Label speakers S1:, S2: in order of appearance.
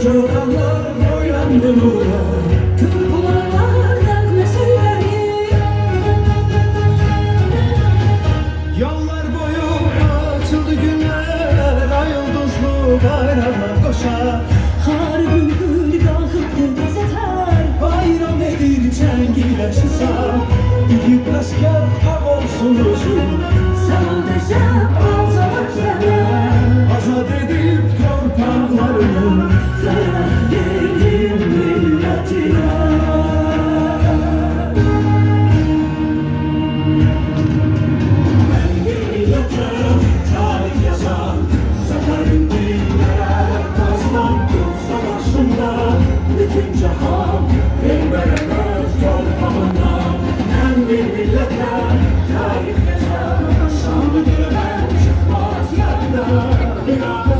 S1: dağlar boyandı nura.
S2: Kör kulaklar ne söyleyeyim.
S1: Yollar boyu açıldı günler, ay yıldızlı bayramlar koşar.
S2: Har bülbül kalkıp gazeter.
S1: Bayram edir çengiyle şısa. Yiğit asker hak olsun özüm.
S2: Sağ ol desem alsalar sene.
S1: Azad edip torpaklarını
S2: Ferah verin milletine.
S1: tarih yazan. Zaferin dillere kazandı savaşında. Bütün cihan peygamberimiz torpağından. Hem bir millete tarih yazan. Şanlı gören çıkmaz yerde.